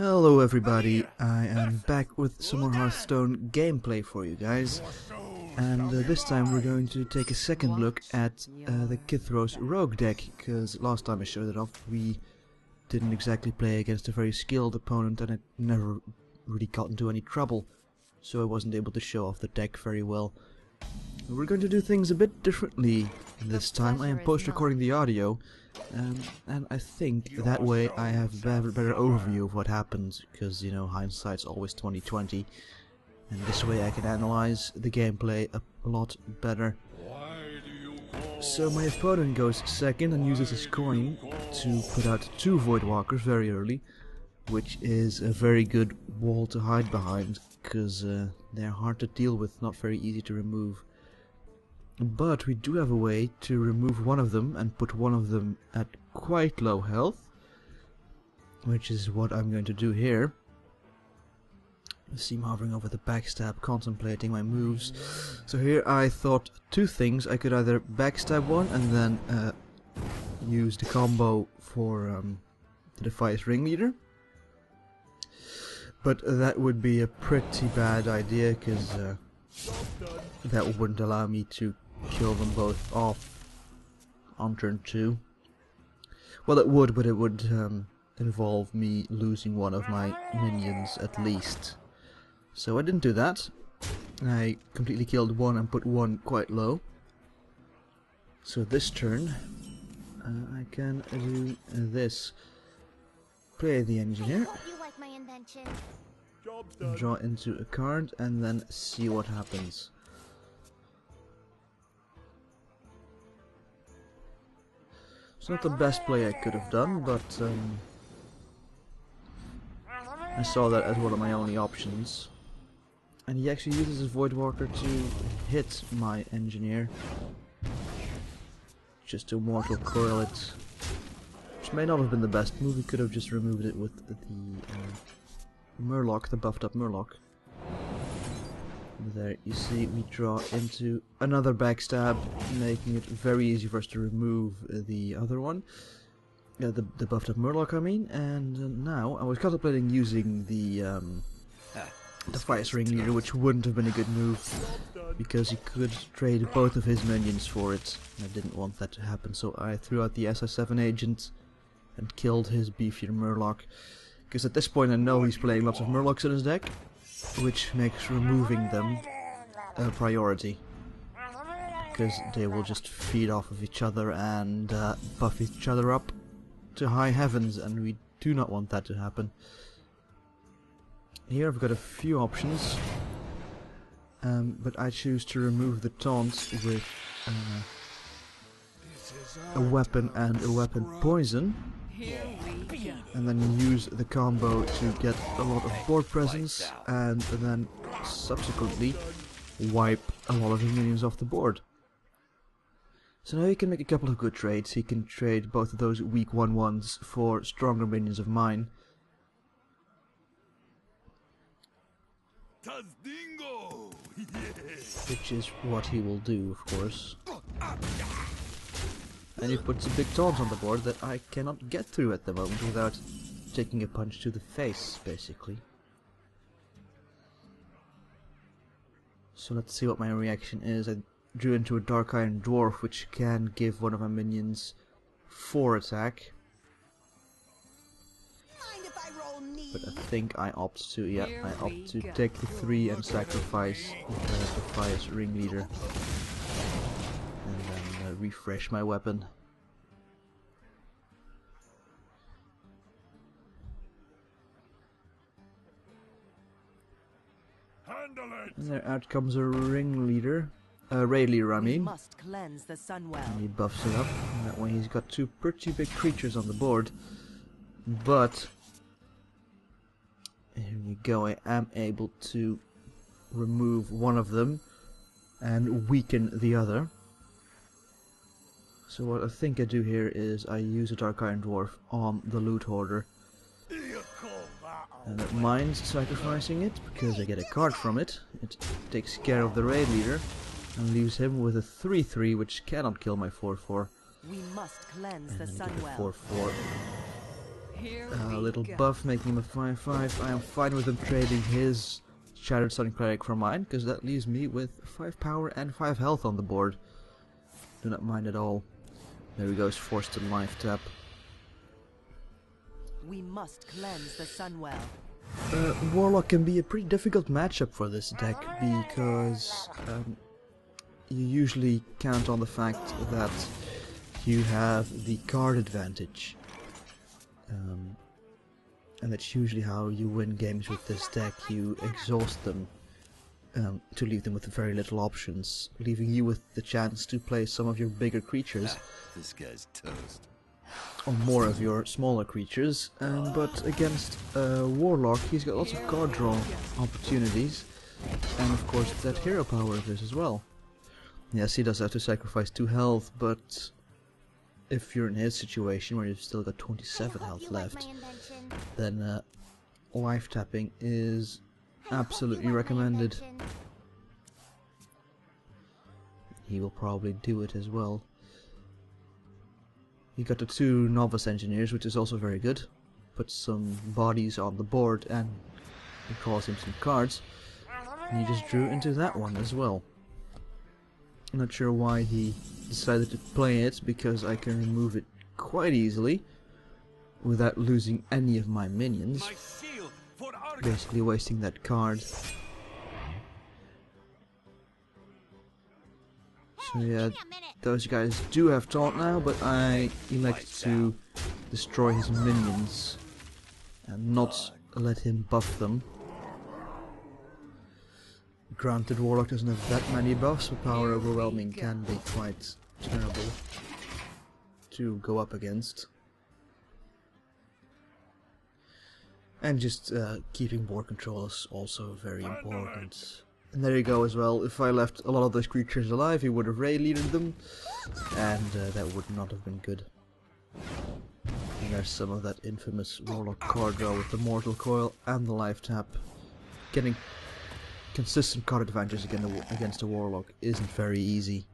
Hello everybody, I am back with some more Hearthstone gameplay for you guys, and this time we're going to take a second look at the Kithros Rogue deck, because last time I showed it off we didn't exactly play against a very skilled opponent and it never really got into any trouble, so I wasn't able to show off the deck very well. We're going to do things a bit differently this time. I am post-recording the audio, and I think that way I have a better overview of what happens, because, you know, hindsight's always 20/20, and this way I can analyze the gameplay a lot better. So my opponent goes second and uses his coin to put out 2 Voidwalkers very early, which is a very good wall to hide behind, because they're hard to deal with, not very easy to remove. But we do have a way to remove one of them and put one of them at quite low health, which is what I'm going to do here. I see him hovering over the backstab, contemplating my moves. So here I thought 2 things. I could either backstab one and then use the combo for the Defiance Ringleader. But that would be a pretty bad idea, because that wouldn't allow me to kill them both off on turn 2. Well, it would, but it would involve me losing one of my minions at least. So I didn't do that. I completely killed one and put one quite low. So this turn I can do this. Play the engineer. Draw into a card and then see what happens. It's not the best play I could have done, but I saw that as one of my only options. And he actually uses his Voidwalker to hit my engineer, just to Mortal Coil it, which may not have been the best move. He could have just removed it with the Murloc, the buffed up Murloc. There you see we draw into another backstab, making it very easy for us to remove the other one, the buffed up Murloc I mean. And now I was contemplating using the Defiance Ringleader, which wouldn't have been a good move because he could trade both of his minions for it. I didn't want that to happen, so I threw out the SI7 agent and killed his beefier Murloc, because at this point I know he's playing lots of Murlocs in his deck, which makes removing them a priority, because they will just feed off of each other and buff each other up to high heavens, and we do not want that to happen. Here I've got a few options, but I choose to remove the taunts with a weapon and a weapon poison, and then use the combo to get a lot of board presence, and then subsequently wipe a lot of his minions off the board. So now he can make a couple of good trades. He can trade both of those weak 1/1s for stronger minions of mine. Which is what he will do, of course. And he puts a big taunt on the board that I cannot get through at the moment without taking a punch to the face, basically. So let's see what my reaction is. I drew into a Dark Iron Dwarf, which can give one of my minions 4 attack. But I think I opt to, take the 3 and sacrifice the Defiance Ringleader. And then refresh my weapon. And there out comes a Ringleader, Raid Leader I mean. And he buffs it up, and that way he's got 2 pretty big creatures on the board. But here you go, I am able to remove one of them and weaken the other. So what I think I do here is I use a Dark Iron Dwarf on the Loot Hoarder. And it minds sacrificing it because I get a card from it. It takes care of the Raid Leader and leaves him with a 3/3, which cannot kill my 4/4. We must cleanse and the then sun get a well. 4/4. a little buff making him a 5/5. I am fine with him trading his Shattered Sun Cleric for mine, because that leaves me with 5 power and 5 health on the board. Do not mind at all. There he goes, forced to life tap. We must cleanse the Sunwell. Warlock can be a pretty difficult matchup for this deck, because you usually count on the fact that you have the card advantage. And that's usually how you win games with this deck. You exhaust them to leave them with very little options, leaving you with the chance to play some of your bigger creatures. This guy's toast. Or more of your smaller creatures, but against Warlock he's got lots of card draw opportunities, and of course that hero power of his as well. Yes, he does have to sacrifice 2 health, but if you're in his situation where you've still got 27 health left, then life tapping is absolutely recommended. He will probably do it as well. He got the 2 novice engineers, which is also very good. Put some bodies on the board and it calls him some cards. And he just drew into that one as well. I'm not sure why he decided to play it, because I can remove it quite easily without losing any of my minions. Basically wasting that card. So yeah, those guys do have taunt now, but I elect to destroy his minions and not let him buff them. Granted, Warlock doesn't have that many buffs, but Power Overwhelming can be quite terrible to go up against. And just keeping board control is also very important. And there you go as well. If I left a lot of those creatures alive, he would have Ray leadered them, and that would not have been good. And there's some of that infamous Warlock card draw with the Mortal Coil and the life tap. Getting consistent card advantages against a Warlock isn't very easy.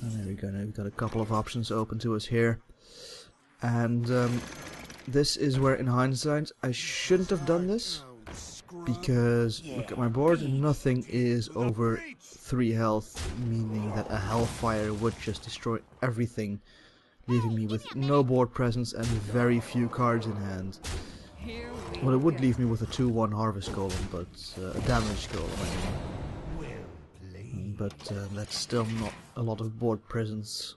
And there we go, now we've got a couple of options open to us here. And this is where, in hindsight, I shouldn't have done this. Because, look at my board, nothing is over 3 health, meaning that a Hellfire would just destroy everything, leaving me with no board presence and very few cards in hand. Well, it would leave me with a 2/1 Harvest Golem, but a damage golem, but that's still not a lot of board presence.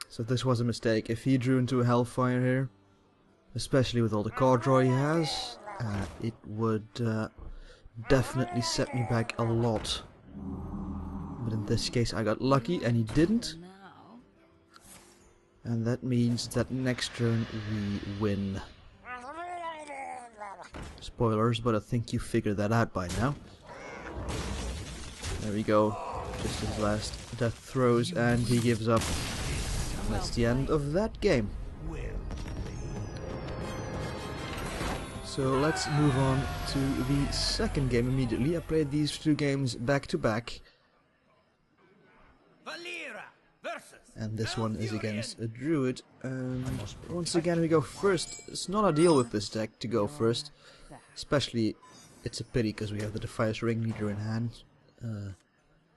So this was a mistake. If he drew into a Hellfire here, especially with all the card draw he has, it would definitely set me back a lot. But in this case I got lucky and he didn't. And that means that next turn we win. Spoilers, but I think you figured that out by now. There we go. Just his last death throws and he gives up. That's the end of that game. So let's move on to the second game immediately. I played these 2 games back to back. And this one is against a druid. Once again we go first. It's not ideal with this deck to go first. Especially, it's a pity because we have the Defias Ringleader in hand.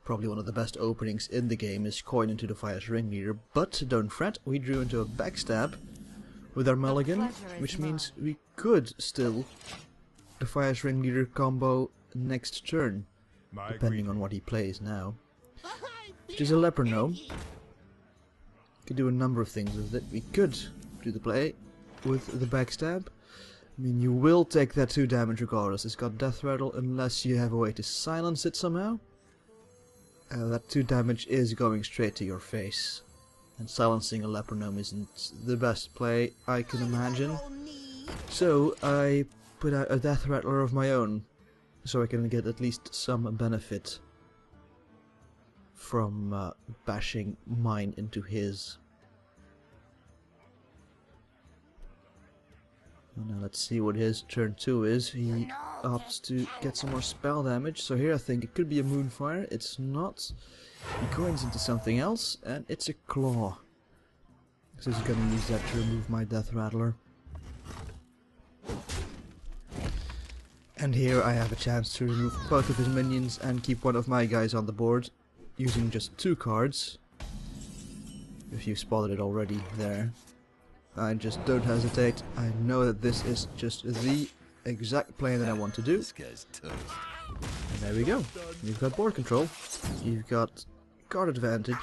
Probably one of the best openings in the game is coin into Defias Ringleader. But don't fret, we drew into a backstab with our mulligan, which means we could still Defias Ringleader combo next turn, depending on what he plays now. Which is a Leper Gnome. Could do a number of things with it. We could do the play with the backstab. I mean, you will take that 2 damage regardless. It's got Death Rattle unless you have a way to silence it somehow. That 2 damage is going straight to your face. And silencing a Leper Gnome isn't the best play I can imagine. So I put out a Death Rattler of my own, so I can get at least some benefit from bashing mine into his. Now let's see what his turn 2 is. He opts to get some more spell damage, so here I think it could be a Moonfire. It's not. He coins into something else, and it's a Claw. So he's gonna use that to remove my Death Rattler. And here I have a chance to remove both of his minions and keep one of my guys on the board using just 2 cards. If you spotted it already there. I just don't hesitate. I know that this is just the exact play that I want to do. This guy's toast. And there we go. You've got board control. You've got card advantage.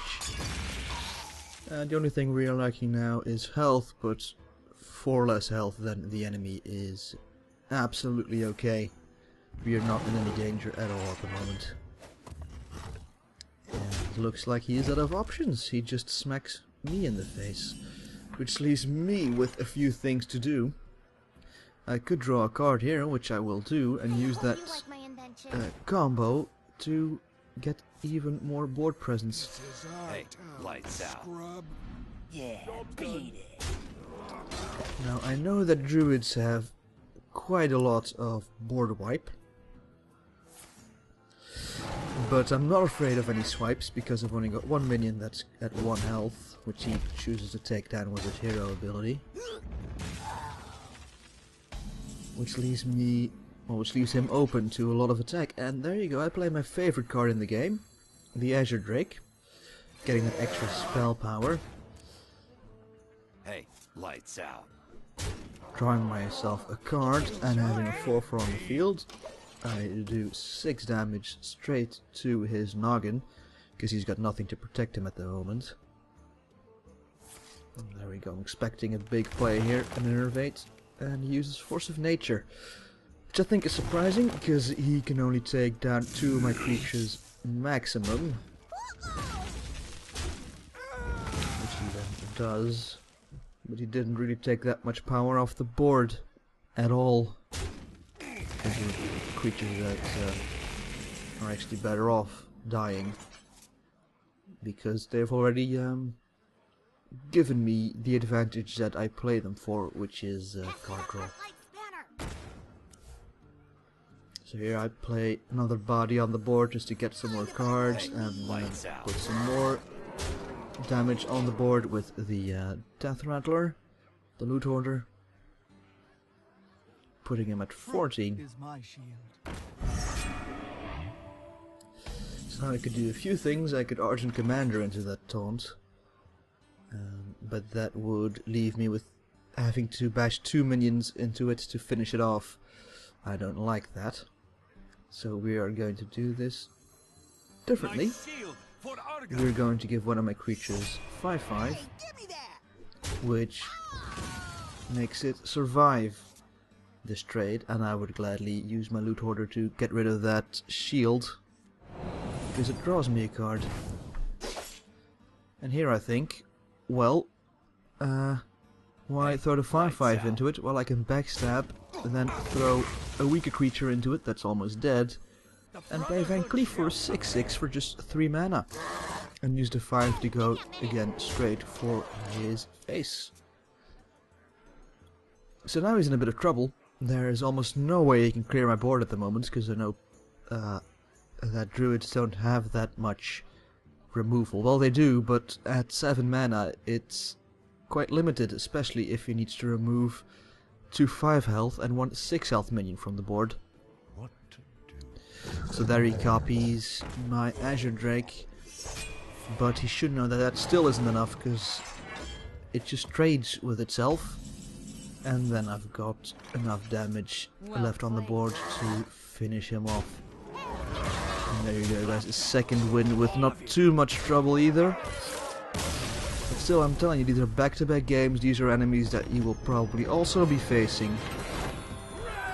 The only thing we are lacking now is health, but 4 less health than the enemy is absolutely okay. We are not in any danger at all at the moment. And looks like he is out of options. He just smacks me in the face. Which leaves me with a few things to do. I could draw a card here, which I will do, and use that combo to get even more board presence. Hey, lights out. Yeah, beat it. Now I know that druids have quite a lot of board wipe, but I'm not afraid of any swipes because I've only got 1 minion that's at 1 health, which he chooses to take down with his hero ability. Which leaves him open to a lot of attack. And there you go, I play my favorite card in the game, the Azure Drake, getting that extra spell power. Hey, lights out. Drawing myself a card and having a 4/4 on the field. I do 6 damage straight to his noggin, because he's got nothing to protect him at the moment. And there we go, I'm expecting a big play here, an Innervate, and he uses Force of Nature, which I think is surprising, because he can only take down 2 of my creatures maximum, which he then does, but he didn't really take that much power off the board at all. Creatures that are actually better off dying because they've already given me the advantage that I play them for, which is card draw. So here I play another body on the board just to get some more cards and put some more damage on the board with the Death Rattler, the Loot Hoarder, putting him at 14. So now I could do a few things. I could Argent Commander into that taunt, but that would leave me with having to bash 2 minions into it to finish it off. I don't like that. So we are going to do this differently. We're going to give one of my creatures 5/5, which makes it survive this trade, and I would gladly use my Loot Hoarder to get rid of that shield, because it draws me a card. And here I think, well, why throw the 5/5 into it? Well, I can backstab, and then throw a weaker creature into it that's almost dead, and play Van Cleef for a 6/6 for just 3 mana, and use the 5 to go again straight for his face. So now he's in a bit of trouble. There is almost no way he can clear my board at the moment, because I know that druids don't have that much removal. Well, they do, but at 7 mana it's quite limited, especially if he needs to remove 2 5 health and 1 6 health minion from the board. What to do? So there he copies my Azure Drake, but he should know that that still isn't enough, because it just trades with itself. And then I've got enough damage left on the board to finish him off. And there you go, guys, a second win with not too much trouble either. But still, I'm telling you, these are back-to-back games. These are enemies that you will probably also be facing.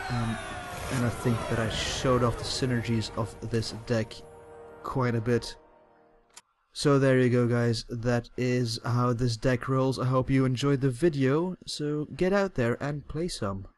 And I think that I showed off the synergies of this deck quite a bit. So there you go, guys, that is how this deck rolls. I hope you enjoyed the video, so get out there and play some.